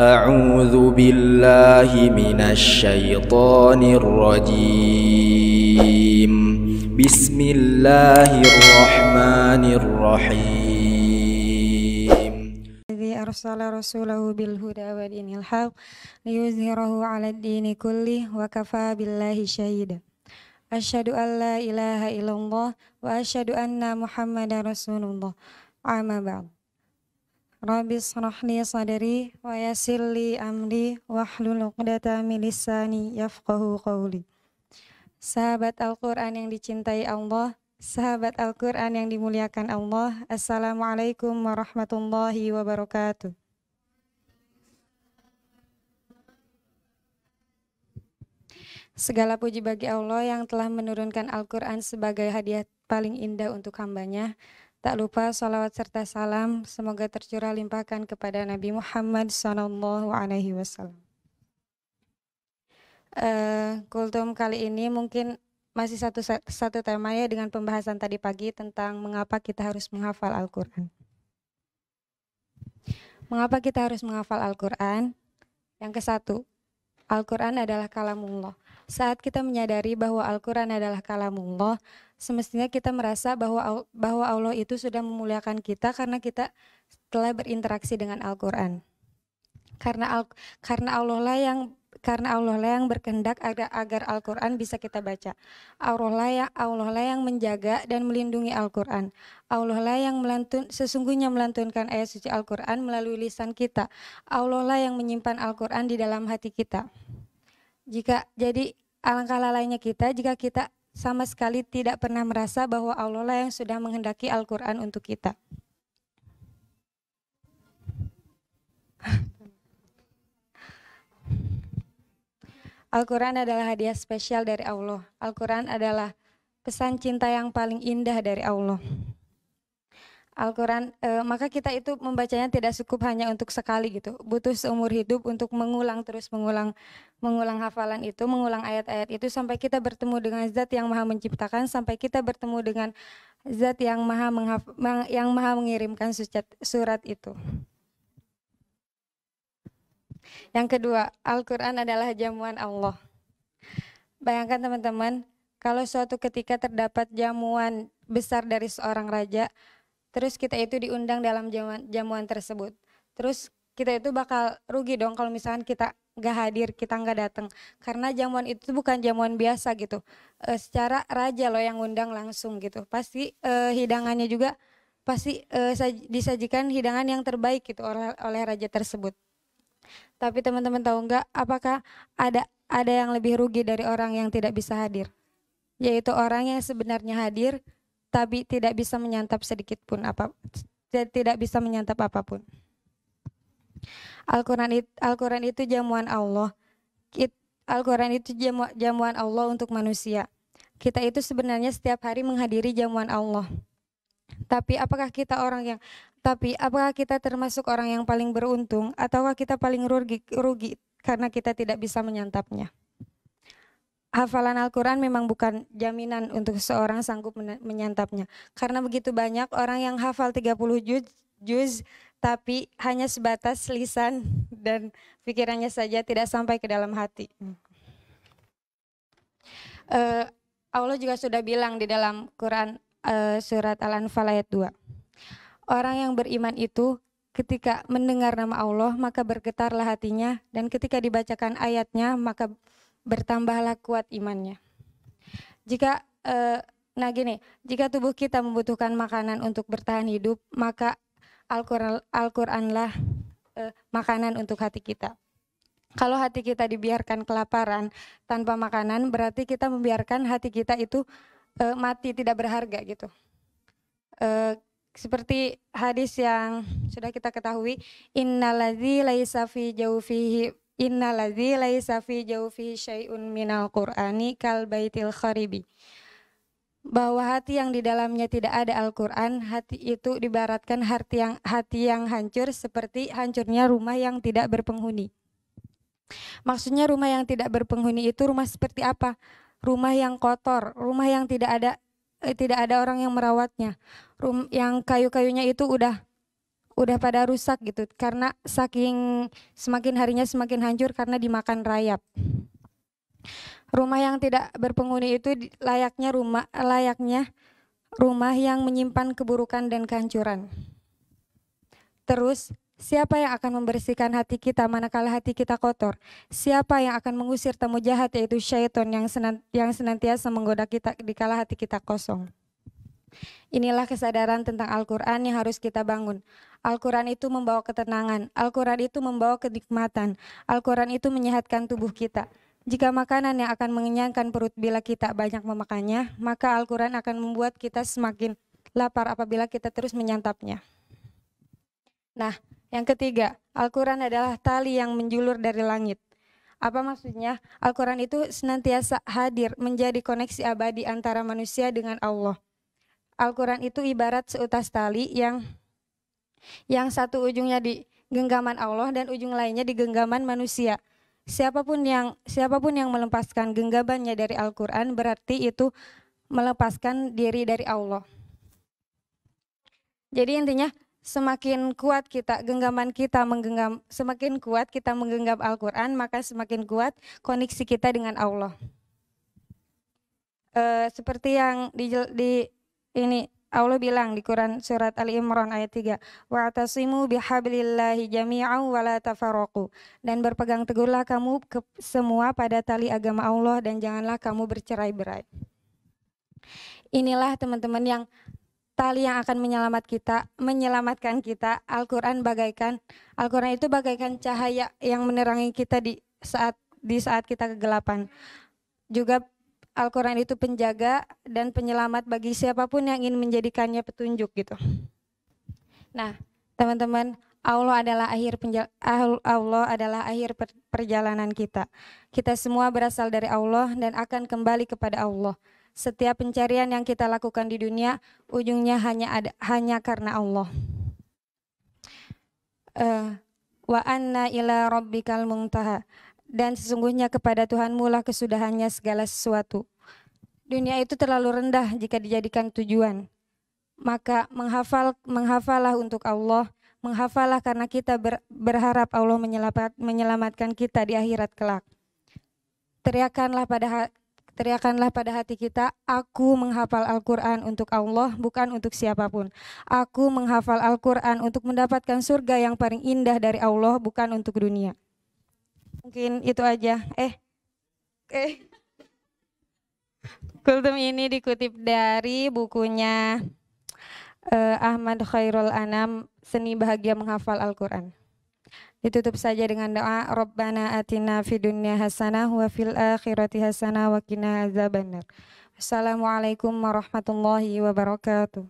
أعوذ بالله من الشيطان الرجيم بسم الله الرحمن الرحيم الذي أرسل رسوله بالهدى ودين الحق ليظهره على الدين كله وكفى بالله شهيدا أشهد أن لا إله إلا الله وأشهد أن محمدا رسول الله أما بعد Rabbi shrah li sadri wa yassir li amri wahlul 'uqdatam min lisani yafqahu qawli. Sahabat Al-Qur'an yang dicintai Allah, sahabat Al-Qur'an yang dimuliakan Allah, Assalamualaikum warahmatullahi wabarakatuh. Segala puji bagi Allah yang telah menurunkan Al-Qur'an sebagai hadiah paling indah untuk hambanya. Tak lupa salawat serta salam semoga tercurah limpahkan kepada Nabi Muhammad SAW. Kultum kali ini mungkin masih satu tema ya dengan pembahasan tadi pagi tentang mengapa kita harus menghafal Al-Quran. Mengapa kita harus menghafal Al-Quran? Yang ke satu, Al-Quran adalah kalamullah. Saat kita menyadari bahwa Al-Quran adalah kalamullah, semestinya kita merasa bahwa Allah itu sudah memuliakan kita karena kita telah berinteraksi dengan Al-Quran. Karena Allah lah yang berkehendak agar Al-Quran bisa kita baca. Allah lah yang menjaga dan melindungi Al-Quran. Allah lah yang sesungguhnya melantunkan ayat suci Al-Quran melalui lisan kita. Allah lah yang menyimpan Al-Quran di dalam hati kita. Jadi alangkah lalainya kita jika kita sama sekali tidak pernah merasa bahwa Allah lah yang sudah menghendaki Al-Quran untuk kita. Al-Quran adalah hadiah spesial dari Allah. Al-Quran adalah pesan cinta yang paling indah dari Allah. Al-Quran, maka kita itu membacanya tidak cukup hanya untuk sekali gitu. Butuh seumur hidup untuk mengulang hafalan itu, mengulang ayat-ayat itu sampai kita bertemu dengan Zat yang Maha Menciptakan, sampai kita bertemu dengan Zat yang Maha mengirimkan surat itu. Yang kedua, Al-Quran adalah jamuan Allah. Bayangkan teman-teman, kalau suatu ketika terdapat jamuan besar dari seorang raja, terus kita itu diundang dalam jamuan tersebut. Terus kita itu bakal rugi dong kalau misalkan kita nggak hadir, kita nggak datang. Karena jamuan itu bukan jamuan biasa gitu. Secara raja loh yang undang langsung gitu. Pasti hidangannya juga pasti disajikan hidangan yang terbaik gitu oleh raja tersebut. Tapi teman-teman tahu nggak, apakah ada yang lebih rugi dari orang yang tidak bisa hadir? Yaitu orang yang sebenarnya hadir tapi tidak bisa menyantap sedikit pun tidak bisa menyantap apapun. Al-Quran itu jamuan Allah. Al-Quran itu jamuan Allah untuk manusia. Kita itu sebenarnya setiap hari menghadiri jamuan Allah. Tapi apakah kita termasuk orang yang paling beruntung ataukah kita paling rugi karena kita tidak bisa menyantapnya? Hafalan Al-Quran memang bukan jaminan untuk seorang sanggup menyantapnya. Karena begitu banyak orang yang hafal 30 juz tapi hanya sebatas lisan dan pikirannya saja, tidak sampai ke dalam hati. Allah juga sudah bilang di dalam Quran surat Al-Anfal ayat 2. Orang yang beriman itu ketika mendengar nama Allah maka bergetarlah hatinya, dan ketika dibacakan ayatnya maka bertambahlah kuat imannya. Jika tubuh kita membutuhkan makanan untuk bertahan hidup, maka Al-Quranlah makanan untuk hati kita. Kalau hati kita dibiarkan kelaparan tanpa makanan, berarti kita membiarkan hati kita itu mati, tidak berharga gitu. Seperti hadis yang sudah kita ketahui, Innaladzi laisa fi jawfihi syai'un minal Qur'ani kal baitil kharibi. Bahwa hati yang di dalamnya tidak ada Al-Quran, hati itu dibaratkan hati yang hancur seperti hancurnya rumah yang tidak berpenghuni. Maksudnya rumah yang tidak berpenghuni itu rumah seperti apa? Rumah yang kotor, rumah yang tidak ada orang yang merawatnya. Yang kayu-kayunya itu udah udah pada rusak gitu karena saking semakin harinya semakin hancur karena dimakan rayap. Rumah yang tidak berpenghuni itu layaknya rumah yang menyimpan keburukan dan kehancuran. Terus, siapa yang akan membersihkan hati kita manakala hati kita kotor? Siapa yang akan mengusir tamu jahat, yaitu syaitan yang senantiasa menggoda kita dikala hati kita kosong? Inilah kesadaran tentang Al-Quran yang harus kita bangun. Al-Quran itu membawa ketenangan, Al-Quran itu membawa kenikmatan, Al-Quran itu menyehatkan tubuh kita. Jika makanan yang akan mengenyangkan perut bila kita banyak memakannya, maka Al-Quran akan membuat kita semakin lapar apabila kita terus menyantapnya. Nah, yang ketiga, Al-Quran adalah tali yang menjulur dari langit. Apa maksudnya? Al-Quran itu senantiasa hadir menjadi koneksi abadi antara manusia dengan Allah. Al-Quran itu ibarat seutas tali yang satu ujungnya di genggaman Allah dan ujung lainnya di genggaman manusia. Siapapun yang melepaskan genggamannya dari Al-Quran berarti itu melepaskan diri dari Allah. Jadi intinya semakin kuat kita menggenggam Al-Quran, maka semakin kuat koneksi kita dengan Allah. Seperti yang ini Allah bilang di Quran surat Ali Imran ayat 3, wa'tasimu bihablillahi jami'an wa la tafarraqu, dan berpegang teguhlah kamu semua pada tali agama Allah dan janganlah kamu bercerai-berai. Inilah teman-teman yang tali yang akan menyelamatkan kita. Al-Quran itu bagaikan cahaya yang menerangi kita di saat kita kegelapan. Juga Al-Quran itu penjaga dan penyelamat bagi siapapun yang ingin menjadikannya petunjuk gitu. Nah, teman-teman, Allah adalah akhir perjalanan kita. Kita semua berasal dari Allah dan akan kembali kepada Allah. Setiap pencarian yang kita lakukan di dunia ujungnya hanya karena Allah. Wa anna ila rabbikal muntaha, dan sesungguhnya kepada Tuhanmu lah kesudahannya segala sesuatu. Dunia itu terlalu rendah jika dijadikan tujuan. Maka menghafallah untuk Allah, menghafallah karena kita berharap Allah menyelamatkan kita di akhirat kelak. Teriakanlah pada hati kita, aku menghafal Al-Quran untuk Allah, bukan untuk siapapun. Aku menghafal Al-Quran untuk mendapatkan surga yang paling indah dari Allah, bukan untuk dunia. Mungkin itu aja. Kultum ini dikutip dari bukunya Ahmad Khairul Anam, Seni Bahagia Menghafal Al-Quran. Ditutup saja dengan doa, Rabbana atina fid dunya hasanah wa fil akhirati hasanah wa qina azabannar. Assalamualaikum warahmatullahi wabarakatuh.